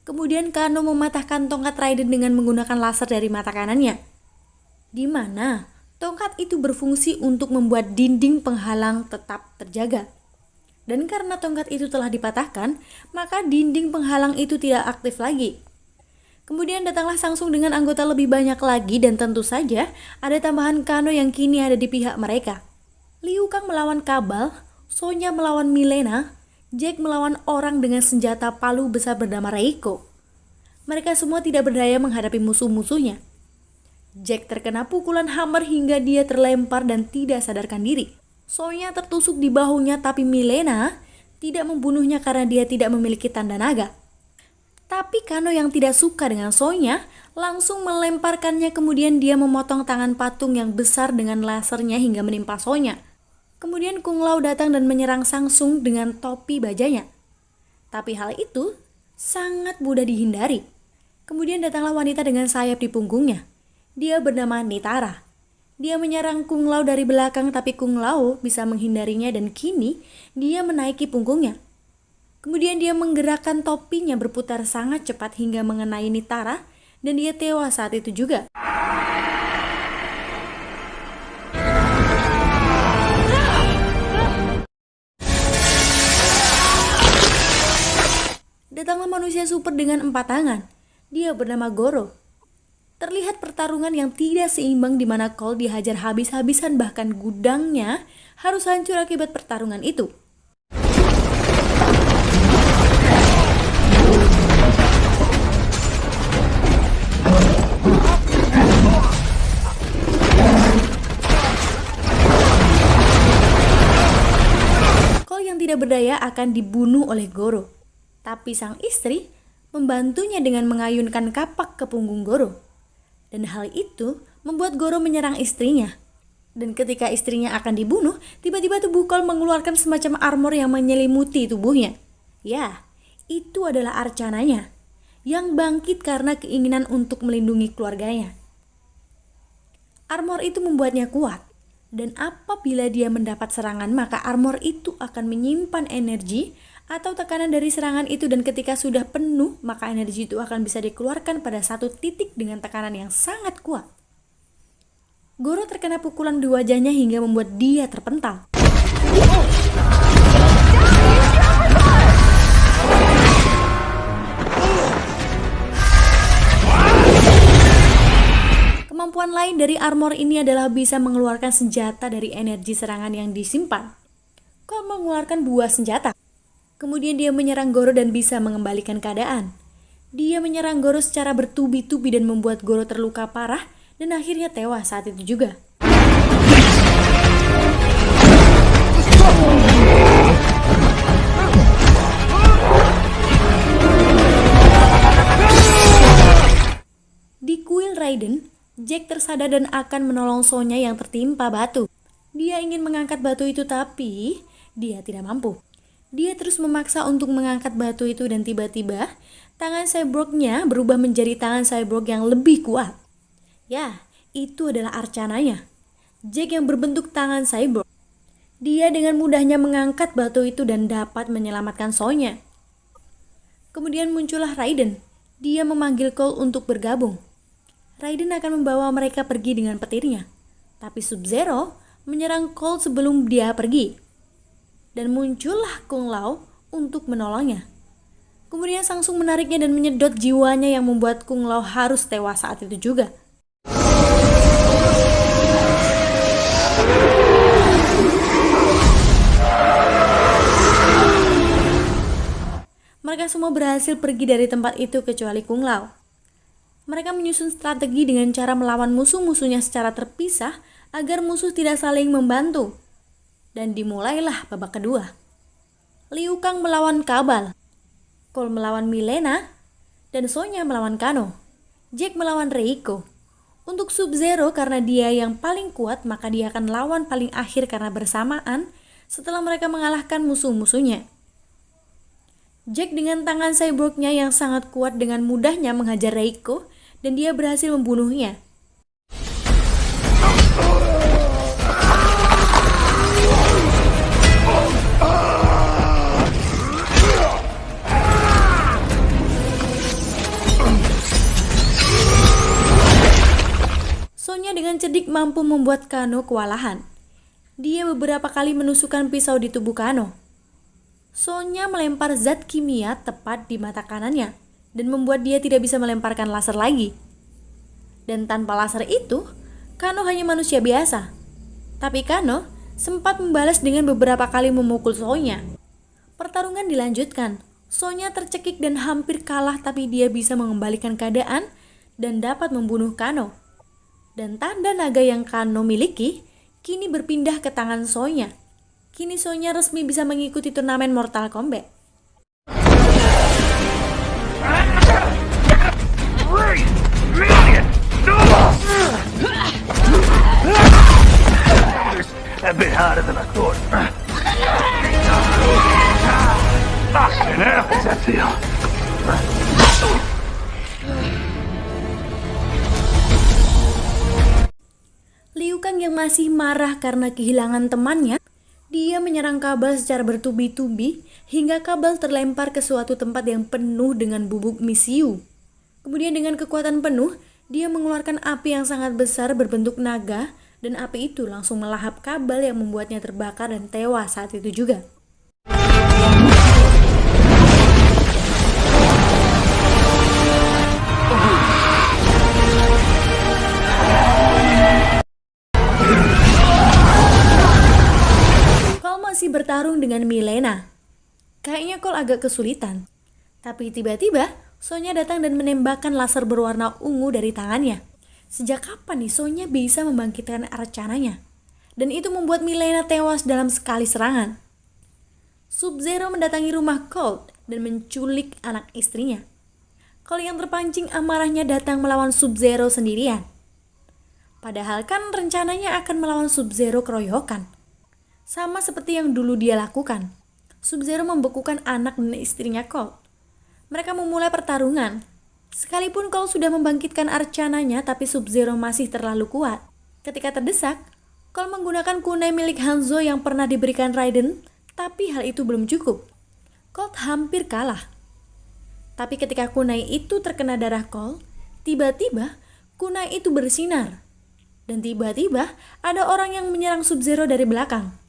Kemudian Kano mematahkan tongkat Raiden dengan menggunakan laser dari mata kanannya, di mana tongkat itu berfungsi untuk membuat dinding penghalang tetap terjaga. Dan karena tongkat itu telah dipatahkan, maka dinding penghalang itu tidak aktif lagi. Kemudian datanglah Samsung dengan anggota lebih banyak lagi dan tentu saja ada tambahan Kano yang kini ada di pihak mereka. Liu Kang melawan Kabal, Sonya melawan Milena, Jack melawan orang dengan senjata palu besar bernama Reiko. Mereka semua tidak berdaya menghadapi musuh-musuhnya. Jack terkena pukulan hammer hingga dia terlempar dan tidak sadarkan diri. Sonya tertusuk di bahunya, tapi Milena tidak membunuhnya karena dia tidak memiliki tanda naga. Tapi Kano yang tidak suka dengan Sonya langsung melemparkannya, kemudian dia memotong tangan patung yang besar dengan lasernya hingga menimpa Sonya. Kemudian Kung Lao datang dan menyerang Samsung dengan topi bajanya. Tapi hal itu sangat mudah dihindari. Kemudian datanglah wanita dengan sayap di punggungnya. Dia bernama Nitara. Dia menyerang Kung Lao dari belakang, tapi Kung Lao bisa menghindarinya dan kini dia menaiki punggungnya. Kemudian dia menggerakkan topinya berputar sangat cepat hingga mengenai Nitara dan dia tewas saat itu juga. Datanglah manusia super dengan 4 tangan. Dia bernama Goro. Terlihat pertarungan yang tidak seimbang di mana Cole dihajar habis-habisan, bahkan gudangnya harus hancur akibat pertarungan itu. Cole yang tidak berdaya akan dibunuh oleh Goro. Tapi sang istri membantunya dengan mengayunkan kapak ke punggung Goro. Dan hal itu membuat Goro menyerang istrinya. Dan ketika istrinya akan dibunuh, tiba-tiba tubuh Cole mengeluarkan semacam armor yang menyelimuti tubuhnya. Ya, itu adalah Arcananya, yang bangkit karena keinginan untuk melindungi keluarganya. Armor itu membuatnya kuat. Dan apabila dia mendapat serangan, maka armor itu akan menyimpan energi atau tekanan dari serangan itu, dan ketika sudah penuh maka energi itu akan bisa dikeluarkan pada satu titik dengan tekanan yang sangat kuat. Goro terkena pukulan di wajahnya hingga membuat dia terpental. Kemampuan lain dari armor ini adalah bisa mengeluarkan senjata dari energi serangan yang disimpan. Cole mengeluarkan 2 senjata. Kemudian dia menyerang Goro dan bisa mengembalikan keadaan. Dia menyerang Goro secara bertubi-tubi dan membuat Goro terluka parah dan akhirnya tewas saat itu juga. Di kuil Raiden, Jack tersadar dan akan menolong Sonya yang tertimpa batu. Dia ingin mengangkat batu itu tapi dia tidak mampu. Dia terus memaksa untuk mengangkat batu itu dan tiba-tiba tangan cyborgnya berubah menjadi tangan cyborg yang lebih kuat. Ya, itu adalah Arcananya, Jack yang berbentuk tangan cyborg. Dia dengan mudahnya mengangkat batu itu dan dapat menyelamatkan Sonya. Kemudian muncullah Raiden. Dia memanggil Cole untuk bergabung. Raiden akan membawa mereka pergi dengan petirnya. Tapi Sub-Zero menyerang Cole sebelum dia pergi. Dan muncullah Kung Lao untuk menolongnya. Kemudian Samsung menariknya dan menyedot jiwanya yang membuat Kung Lao harus tewas saat itu juga. Mereka semua berhasil pergi dari tempat itu kecuali Kung Lao. Mereka menyusun strategi dengan cara melawan musuh-musuhnya secara terpisah agar musuh tidak saling membantu. Dan dimulailah babak kedua. Liu Kang melawan Kabal, Cole melawan Milena, dan Sonya melawan Kano. Jack melawan Reiko. Untuk Sub-Zero karena dia yang paling kuat, maka dia akan lawan paling akhir karena bersamaan setelah mereka mengalahkan musuh-musuhnya. Jack dengan tangan cyborgnya yang sangat kuat dengan mudahnya menghajar Reiko dan dia berhasil membunuhnya. mampu membuat Kano kewalahan. Dia beberapa kali menusukkan pisau di tubuh Kano. Sonya melempar zat kimia tepat di mata kanannya dan membuat dia tidak bisa melemparkan laser lagi. Dan tanpa laser itu, Kano hanya manusia biasa. Tapi Kano sempat membalas dengan beberapa kali memukul Sonya. Pertarungan dilanjutkan. Sonya tercekik dan hampir kalah, tapi dia bisa mengembalikan keadaan dan dapat membunuh Kano. Dan tanda naga yang Kano miliki kini berpindah ke tangan Sonya. Kini Sonya resmi bisa mengikuti turnamen Mortal Kombat. A bit harder than I thought. Fucking hell, how's that feel? Liu Kang yang masih marah karena kehilangan temannya, dia menyerang Kabal secara bertubi-tubi hingga Kabal terlempar ke suatu tempat yang penuh dengan bubuk misiu. Kemudian dengan kekuatan penuh, dia mengeluarkan api yang sangat besar berbentuk naga, dan api itu langsung melahap Kabal yang membuatnya terbakar dan tewas saat itu juga. Cole masih bertarung dengan Milena. Kayaknya Cole agak kesulitan. Tapi tiba-tiba Sonya datang dan menembakkan laser berwarna ungu dari tangannya. Sejak kapan nih Sonya bisa membangkitkan arcananya? Dan itu membuat Milena tewas dalam sekali serangan. Sub-Zero mendatangi rumah Colt dan menculik anak istrinya. Colt yang terpancing amarahnya datang melawan Sub-Zero sendirian. Padahal kan rencananya akan melawan Sub-Zero keroyokan. Sama seperti yang dulu dia lakukan. Sub-Zero membekukan anak dan istrinya Colt. Mereka memulai pertarungan. Sekalipun Colt sudah membangkitkan arcananya, tapi Sub-Zero masih terlalu kuat. Ketika terdesak, Colt menggunakan kunai milik Hanzo yang pernah diberikan Raiden, tapi hal itu belum cukup. Colt hampir kalah. Tapi ketika kunai itu terkena darah Colt, tiba-tiba kunai itu bersinar. Dan tiba-tiba ada orang yang menyerang Sub-Zero dari belakang.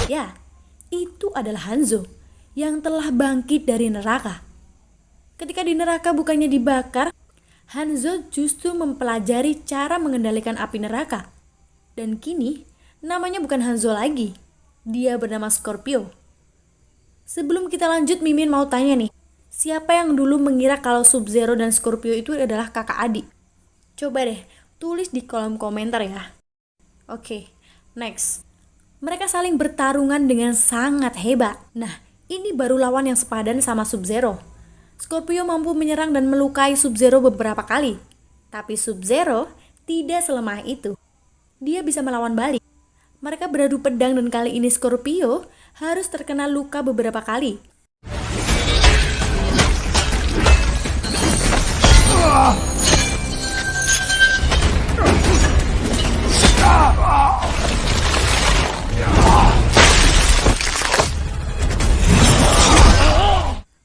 Ya, itu adalah Hanzo yang telah bangkit dari neraka. Ketika di neraka bukannya dibakar, Hanzo justru mempelajari cara mengendalikan api neraka. Dan kini, namanya bukan Hanzo lagi. Dia bernama Scorpio. Sebelum kita lanjut, Mimin mau tanya nih. Siapa yang dulu mengira kalau Sub-Zero dan Scorpio itu adalah kakak adik? Coba deh, tulis di kolom komentar ya. Oke, next. Mereka saling bertarungan dengan sangat hebat. Nah, ini baru lawan yang sepadan sama Sub-Zero. Scorpio mampu menyerang dan melukai Sub-Zero beberapa kali. Tapi Sub-Zero tidak selemah itu. Dia bisa melawan balik. Mereka beradu pedang dan kali ini Scorpio harus terkena luka beberapa kali.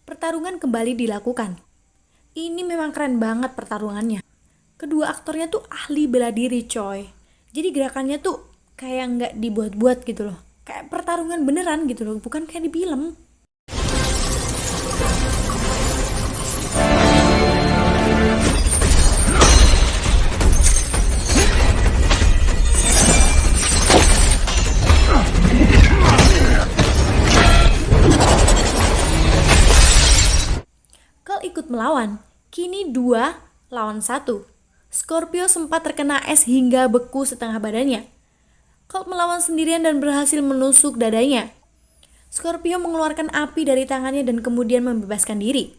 Pertarungan kembali dilakukan. Ini memang keren banget pertarungannya. Kedua aktornya tuh ahli bela diri coy. Jadi gerakannya tuh kayak nggak dibuat-buat gitu loh. Kayak pertarungan beneran gitu loh, bukan kayak di film. Ikut melawan, kini 2 lawan 1. Scorpio sempat terkena es hingga beku setengah badannya. Colt melawan sendirian dan berhasil menusuk dadanya. Scorpio mengeluarkan api dari tangannya dan kemudian membebaskan diri.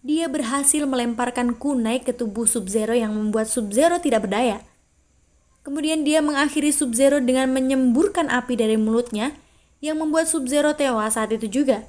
Dia berhasil melemparkan kunai ke tubuh Sub-Zero yang membuat Sub-Zero tidak berdaya. Kemudian dia mengakhiri Sub-Zero dengan menyemburkan api dari mulutnya yang membuat Sub-Zero tewas saat itu juga.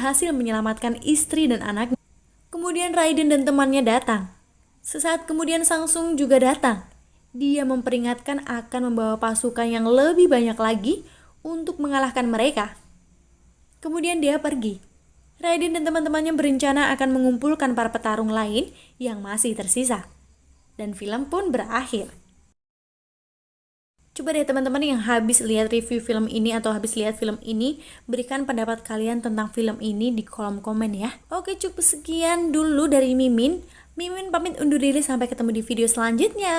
berhasil menyelamatkan istri dan anaknya. Kemudian Raiden dan temannya datang. Sesaat kemudian Sang Sung juga datang. Dia memperingatkan akan membawa pasukan yang lebih banyak lagi untuk mengalahkan mereka. Kemudian dia pergi. Raiden dan teman-temannya berencana akan mengumpulkan para petarung lain yang masih tersisa. Dan film pun berakhir. Coba deh teman-teman yang habis lihat review film ini atau habis lihat film ini, berikan pendapat kalian tentang film ini di kolom komen ya. Oke, cukup sekian dulu dari Mimin. Mimin pamit undur diri, sampai ketemu di video selanjutnya.